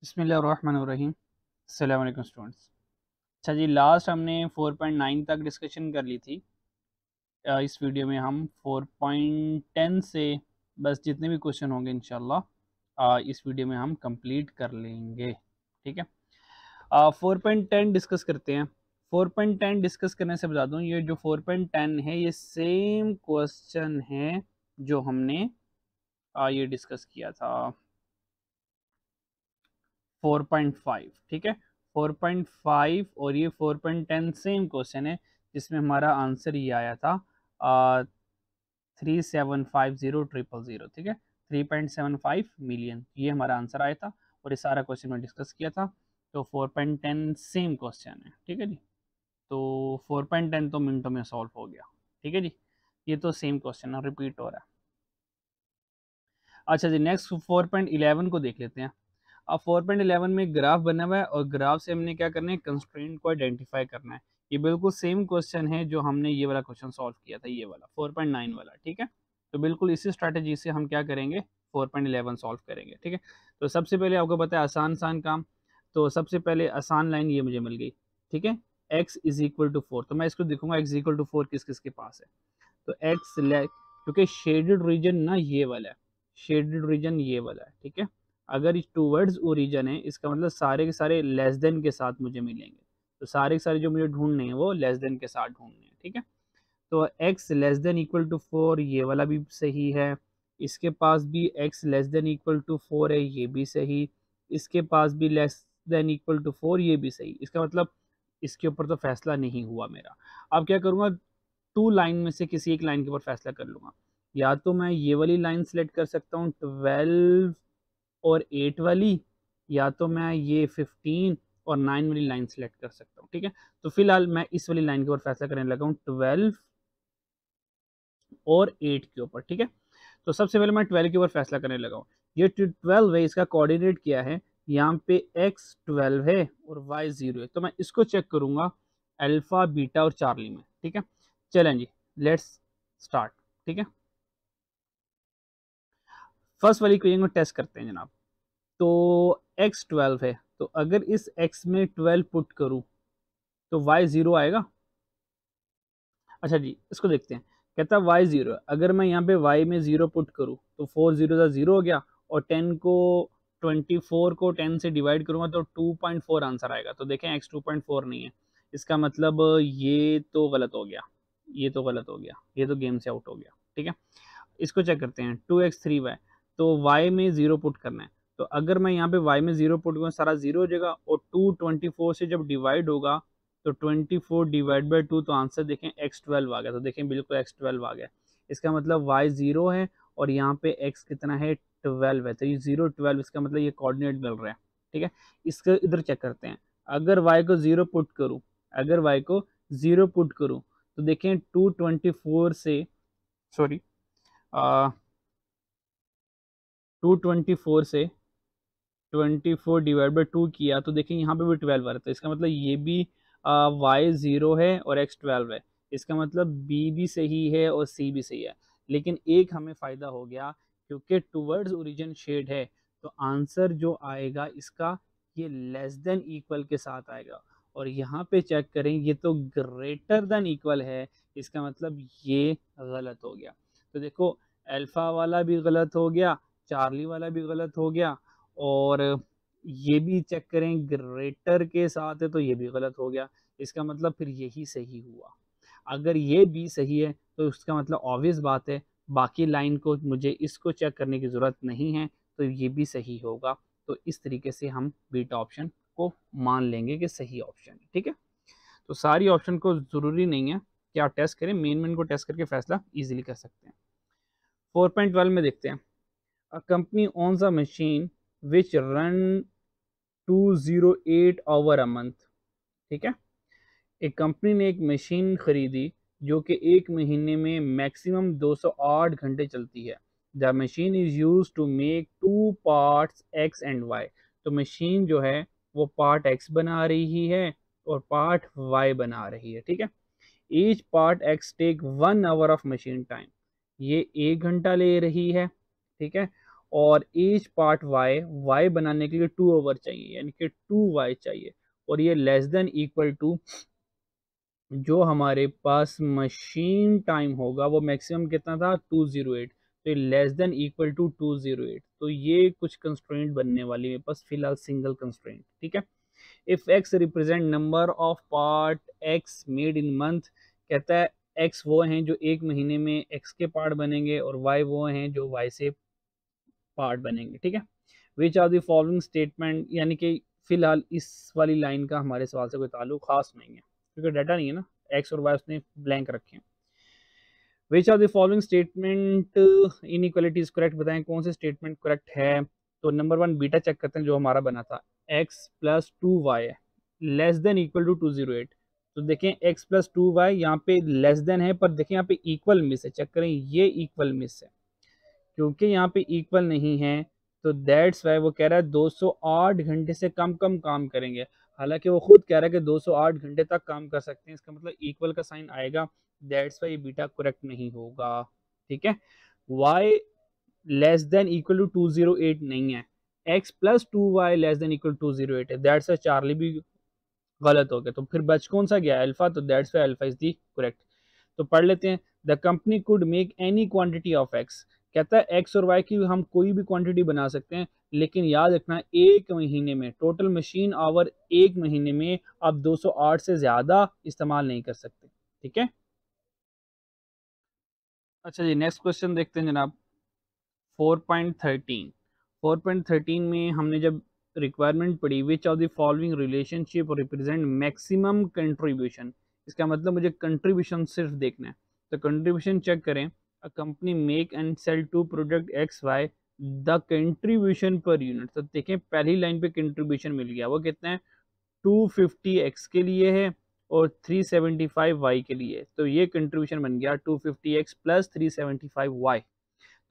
बिस्मिल्लाहिर्रहमानिर्रहीम। अस्सलाम वालेकुम स्टूडेंट्स। अच्छा जी, लास्ट हमने 4.9 तक डिस्कशन कर ली थी। इस वीडियो में हम 4.10 से बस जितने भी क्वेश्चन होंगे इंशाल्लाह इस वीडियो में हम कंप्लीट कर लेंगे। ठीक है, 4.10 डिस्कस करते हैं। 4.10 डिस्कस करने से बता दूं, ये जो 4.10 है ये सेम क्वेश्चन है जो हमने ये डिस्कस किया था 4.5। ठीक है, 4.5 और ये 4.10 सेम क्वेश्चन है जिसमें हमारा आंसर ये आया था 3,750,000। ठीक है, 3.75 मिलियन ये हमारा आंसर आया था और ये सारा क्वेश्चन में डिस्कस किया था। तो 4.10 सेम क्वेश्चन है। ठीक है जी, तो 4.10 तो मिनटों में सॉल्व हो गया। ठीक है जी, ये तो सेम क्वेश्चन है, रिपीट हो रहा है। अच्छा जी, नेक्स्ट 4.11 को देख लेते हैं। अब 4.11 में ग्राफ बना हुआ है और ग्राफ से हमने क्या करना है, कंस्ट्रेंट को आइडेंटिफाई करना है। ये बिल्कुल सेम क्वेश्चन है जो हमने ये वाला क्वेश्चन सॉल्व किया था, ये वाला 4.9 वाला। ठीक है, तो बिल्कुल इसी स्ट्रैटेजी से हम क्या करेंगे, 4.11 सॉल्व करेंगे। ठीक है, तो सबसे पहले आपको पता है आसान आसान काम। तो सबसे पहले आसान लाइन ये मुझे मिल गई। ठीक है, x इज इक्वल टू 4, तो मैं इसको दिखूंगा x इक्वल टू 4 किस किस के पास है। तो x क्योंकि शेडेड रीजन ना ये वाला है, शेडेड रीजन ये वाला है। ठीक है, अगर ये टूवर्ड्स ओरिजिन है इसका मतलब सारे के सारे लेस देन के साथ मुझे मिलेंगे। तो सारे के सारे जो मुझे ढूंढने हैं वो लेस देन के साथ ढूंढने हैं। ठीक है, तो x less than equal to 4 ये वाला भी सही है। इसके पास भी x less than equal to 4 है, ये भी सही। इसके पास भी लेस देन इक्वल टू 4, ये भी सही। इसका मतलब इसके ऊपर तो फैसला नहीं हुआ मेरा। अब क्या करूँगा, टू लाइन में से किसी एक लाइन के ऊपर फैसला कर लूँगा। या तो मैं ये वाली लाइन सेलेक्ट कर सकता हूँ 12 और 8 वाली, या तो मैं ये 15 और 9 वाली लाइन सेलेक्ट कर सकता हूँ। ठीक है, तो फिलहाल मैं इस वाली लाइन के ऊपर फैसला करने लगा हूँ, 12 और 8 के ऊपर। ठीक है, तो सबसे पहले मैं 12 के ऊपर फैसला करने लगा हूँ। ये 12 है, इसका कोऑर्डिनेट क्या है, यहाँ पे x 12 है और y 0 है। तो मैं इसको चेक करूंगा अल्फा बीटा और चार्ली में। ठीक है, चलें जी, लेट्स स्टार्ट। ठीक है, फर्स्ट वाली इक्वेशन को टेस्ट करते हैं जनाब। तो x 12 है, तो अगर इस x में 12 पुट करूं तो y 0 आएगा। अच्छा जी, इसको देखते हैं। कहता है y 0, अगर मैं यहाँ पे y में 0 पुट करूँ तो 4 0 0 हो गया, और 10 को 24 को 10 से डिवाइड करूँगा तो 2.4 आंसर आएगा। तो देखें x 2.4 नहीं है, इसका मतलब ये तो गलत हो गया, ये तो गलत हो गया, ये तो गेम से आउट हो गया। ठीक है, इसको चेक करते हैं। 2x 3y, तो y में 0 पुट करना है। तो अगर मैं यहाँ पे y में 0 पुट करूँ सारा 0 हो जाएगा, और 2 24 से जब डिवाइड होगा तो 24 डिवाइड बाई 2, तो आंसर देखें x 12 आ गया। तो देखें बिल्कुल x 12 आ गया। इसका मतलब y 0 है और यहाँ पे x कितना है, 12 है। तो ये 0 12, इसका मतलब ये कोऑर्डिनेट मिल रहा है। ठीक है, इसका इधर चेक करते हैं। अगर y को 0 पुट करूँ, अगर y को 0 पुट करूँ तो देखें 224 से, सॉरी 224 से 24 डिवाइड बाई 2 किया तो देखिए यहाँ पे भी 12 आ रहा था। इसका मतलब ये भी y 0 है और x 12 है। इसका मतलब b भी सही है और c भी सही है। लेकिन एक हमें फ़ायदा हो गया, क्योंकि टूवर्ड्स ओरिजिन शेड है तो आंसर जो आएगा इसका ये लेस देन इक्वल के साथ आएगा। और यहाँ पे चेक करें, ये तो ग्रेटर देन इक्वल है, इसका मतलब ये गलत हो गया। तो देखो, अल्फ़ा वाला भी गलत हो गया, चार्ली वाला भी गलत हो गया, और ये भी चेक करें ग्रेटर के साथ है तो ये भी गलत हो गया। इसका मतलब फिर यही सही हुआ। अगर ये भी सही है तो उसका मतलब ऑब्वियस बात है बाकी लाइन को मुझे इसको चेक करने की ज़रूरत नहीं है, तो ये भी सही होगा। तो इस तरीके से हम बीटा ऑप्शन को मान लेंगे कि सही ऑप्शन है। ठीक है, तो सारी ऑप्शन को ज़रूरी नहीं है कि आप टेस्ट करें, मेन मेन को टेस्ट करके फैसला ईजिली कर सकते हैं। 4.12 में देखते हैं। A company owns a machine which run 208 hour a month। ठीक है, एक कंपनी ने एक मशीन खरीदी जो कि एक महीने में मैक्सिमम 208 घंटे चलती है। The machine is use to make two parts X and Y. तो मशीन जो है वो पार्ट एक्स बना रही है और पार्ट वाई बना रही है। ठीक है, each part X take 1 hour of machine time, ये 1 घंटा ले रही है। ठीक है, और each पार्ट y बनाने के लिए 2 ओवर चाहिए, यानी कि 2y चाहिए, और ये लेस देन इक्वल टू जो हमारे पास मशीन टाइम होगा वो मैक्सिमम कितना था 208, तो ये लेस देन इक्वल टू 208, तो ये कुछ कंस्ट्रेंट बनने वाली है मेरे पास फिलहाल सिंगल कंस्ट्रेंट। ठीक है, if x represent number of part x made in month, कहता है x वो हैं जो एक महीने में x के पार्ट बनेंगे और y वो हैं जो y से पार्ट बनेंगे। ठीक है, which are the following statement, यानी कि फिलहाल इस वाली लाइन का हमारे सवाल से कोई ताल्लुक खास नहीं है क्योंकि डाटा नहीं है ना, एक्स और वाई उसने ब्लैंक रखे हैं। Which are the following statement inequality is correct, बताएं कौन से स्टेटमेंट करेक्ट है। तो नंबर 1 बीटा चेक करते हैं जो हमारा बना था, X plus 2y less than equal to 208, तो देखें x प्लस 2y यहाँ पे लेस देन है, पर देखें यहाँ पे इक्वल मिस है, चेक करें ये इक्वल मिस है, क्योंकि यहाँ पे इक्वल नहीं है तो दैट्स वाई वो कह रहा है 208 घंटे से कम कम काम करेंगे, हालांकि वो खुद कह रहा है कि 208 घंटे तक काम कर सकते हैं, इसका मतलब इक्वल का साइन आएगा, दैट्स वाई बीटा करेक्ट नहीं होगा। ठीक है, y less than equal to 208 नहीं है, x plus 2y less than equal to 208 है, दैट्स वाई चार्ली भी गलत हो गया, तो फिर बच कौन सा गया अल्फा, तो that's why alpha is the correct. तो पढ़ लेते हैं, the company could make any quantity of x, कहता है एक्स और वाई की हम कोई भी क्वांटिटी बना सकते हैं, लेकिन याद रखना एक महीने में टोटल मशीन आवर एक महीने में आप 208 से ज्यादा इस्तेमाल नहीं कर सकते। ठीक है, अच्छा जी नेक्स्ट क्वेश्चन देखते हैं जनाब। 4.13 4.13 में हमने जब रिक्वायरमेंट पढ़ी, which of the following relationship represent maximum contribution, इसका मतलब मुझे कंट्रीब्यूशन सिर्फ देखना है, तो कंट्रीब्यूशन चेक करें, a company make and sell two product X Y, the contribution per unit, तो देखें पहली लाइन पे कंट्रीब्यूशन मिल गया, वो कितना है 250 एक्स के लिए है और 375 वाई के लिए, तो ये कंट्रीब्यूशन बन गया 250 एक्स प्लस 375 वाई,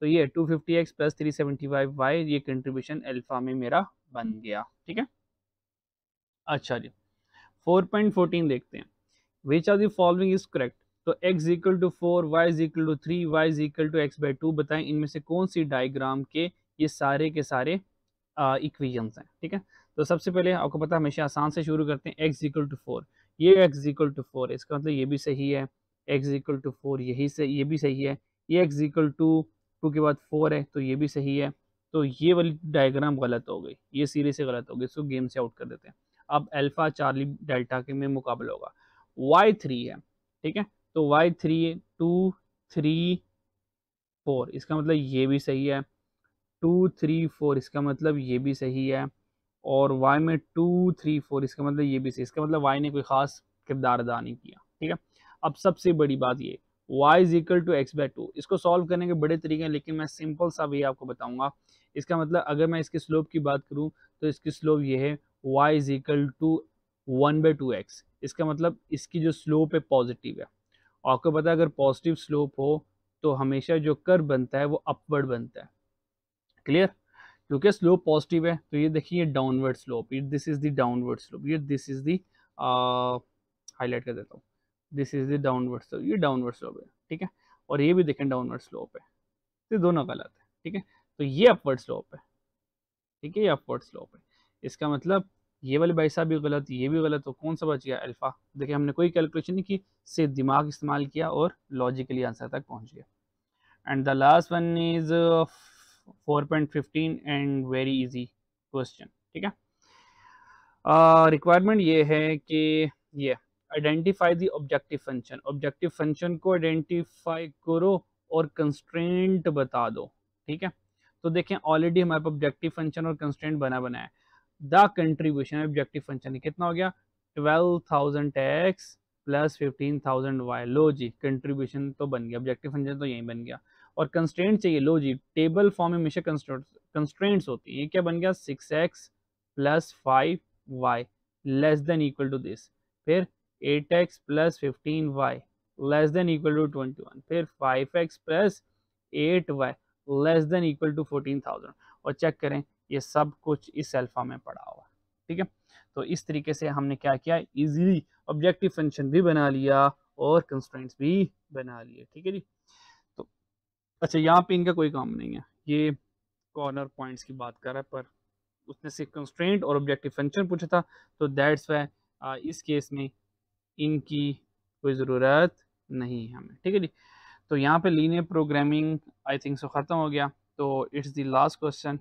तो ये 250 एक्स प्लस 375 वाई, ये कंट्रीब्यूशन अल्फा में मेरा बन गया। ठीक है, अच्छा जी 4.14 देखते हैं, which are the following is correct, तो x equal to 4, y is equal to 3, y is equal to X by 2, बताएं इनमें से कौन सी डायग्राम के ये सारे के सारे इक्वेशंस हैं। ठीक है, तो सबसे पहले आपको पता है हमेशा आसान से शुरू करते हैं, x इक्वल टू 4, ये x इक्वल टू 4 इसका मतलब ये भी सही है, x इक्वल टू 4 यही से ये भी सही है, ये x इक्वल टू 2 के बाद 4 है तो ये भी सही है, तो ये वाली डायग्राम गलत हो गई, ये सीरीज से गलत हो गई, इसको गेम से आउट कर देते हैं। अब अल्फा चार्ली डेल्टा के में मुकाबला होगा, y3 है। ठीक है, तो y3 2 3 4 इसका मतलब ये भी सही है, 2 3 4 इसका मतलब ये भी सही है, और y में 2 3 4 इसका मतलब ये भी सही, इसका मतलब y ने कोई खास किरदार अदा नहीं किया। ठीक है, अब सबसे बड़ी बात ये y is equal to X by 2, इसको सॉल्व करने के बड़े तरीके हैं लेकिन मैं सिंपल सा भी आपको बताऊंगा। इसका मतलब अगर मैं इसकी स्लोप की बात करूं तो इसकी स्लोप ये है y is equal to 1/2x, इसका मतलब इसकी जो स्लोप है पॉजिटिव है, और आपको पता है अगर पॉजिटिव स्लोप हो तो हमेशा जो कर्व बनता है वो अपवर्ड बनता है। क्लियर, क्योंकि स्लोप पॉजिटिव है तो ये देखिए डाउनवर्ड स्लोप, ये this is the downward slope, ये दिस इज द हाईलाइट कर देता हूँ, this is the downward slope, ये डाउनवर्ड स्लोप है। ठीक है, और ये भी देखें डाउनवर्ड स्लोप है, तो ये दोनों गलत है। ठीक है, तो ये अपवर्ड स्लोप है। ठीक है, ये अपवर्ड स्लोप है, इसका मतलब ये वाले भाई साहब भी गलत, ये भी गलत, तो कौन सा बच गया अल्फा। देखिए हमने कोई कैलकुलेशन नहीं की, सिर्फ दिमाग इस्तेमाल किया और लॉजिकली आंसर तक पहुंच गया। And the last one is 4.15 and very easy question. ठीक है, रिक्वायरमेंट ये है कि ये identify the objective function, objective function को आइडेंटिफाई करो और कंस्ट्रेंट बता दो। ठीक है, तो देखें ऑलरेडी हमारे पास ऑब्जेक्टिव फंक्शन और कंस्ट्रेंट बना है, द कंट्रीब्यूशन ऑब्जेक्टिव फंक्शन कितना हो गया 12,000 एक्स प्लस 15,000 वाई, लो जी कंट्रीब्यूशन तो बन गया, ऑब्जेक्टिव फंक्शन तो यही बन गया, और कंस्ट्रेंट चाहिए, लो जी टेबल फॉर्म में हमेशा कंस्ट्रेंट्स होती है, ये क्या बन गया 6x plus 5y less than equal to this, फिर 8x plus 15y less than equal to 21, फिर 5x plus 8y less than equal to 14,000, और चेक करें ये सब कुछ इस अल्फा में पड़ा हुआ। ठीक है, तो इस तरीके से हमने क्या किया, इजीली ऑब्जेक्टिव फंक्शन भी बना लिया और कंस्ट्रेंट्स भी बना लिए। ठीक है जी, तो अच्छा यहाँ पे इनका कोई काम नहीं है, ये कॉर्नर पॉइंट्स की बात कर रहा है, पर उसने सिर्फ कंस्ट्रेंट और ऑब्जेक्टिव फंक्शन पूछा था, तो दैट्स वाई इस केस में इनकी कोई ज़रूरत नहीं है हमें, ठीक है जी। तो यहाँ पे linear programming I think so ख़त्म हो गया। तो it's the last question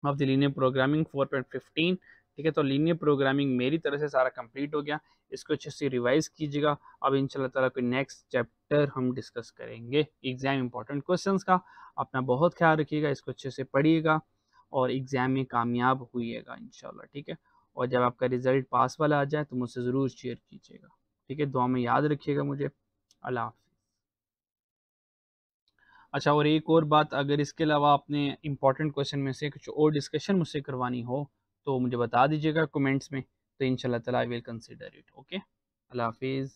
of the linear programming 4.15। ठीक है, तो लीनियर प्रोग्रामिंग मेरी तरफ से सारा कंप्लीट हो गया। इसको अच्छे से रिवाइज कीजिएगा। अब इंशाल्लाह ताला कोई नेक्स्ट चैप्टर हम डिस्कस करेंगे एग्जाम इंपॉर्टेंट क्वेश्चंस का। अपना बहुत ख्याल रखिएगा, इसको अच्छे से पढ़िएगा और एग्ज़ाम में कामयाब होइएगा इंशाल्लाह, ठीक है। और जब आपका रिज़ल्ट पास वाला आ जाए तो मुझसे ज़रूर शेयर कीजिएगा, ठीक है। दुआ में याद रखिएगा मुझे। अल्लाह हाफ़िज़। अच्छा, और एक और बात, अगर इसके अलावा आपने इंपॉर्टेंट क्वेश्चन में से कुछ और डिस्कशन मुझसे करवानी हो तो मुझे बता दीजिएगा कमेंट्स में, तो इंशाल्लाह ताला I will consider it. Okay, अल्लाह हाफिज़।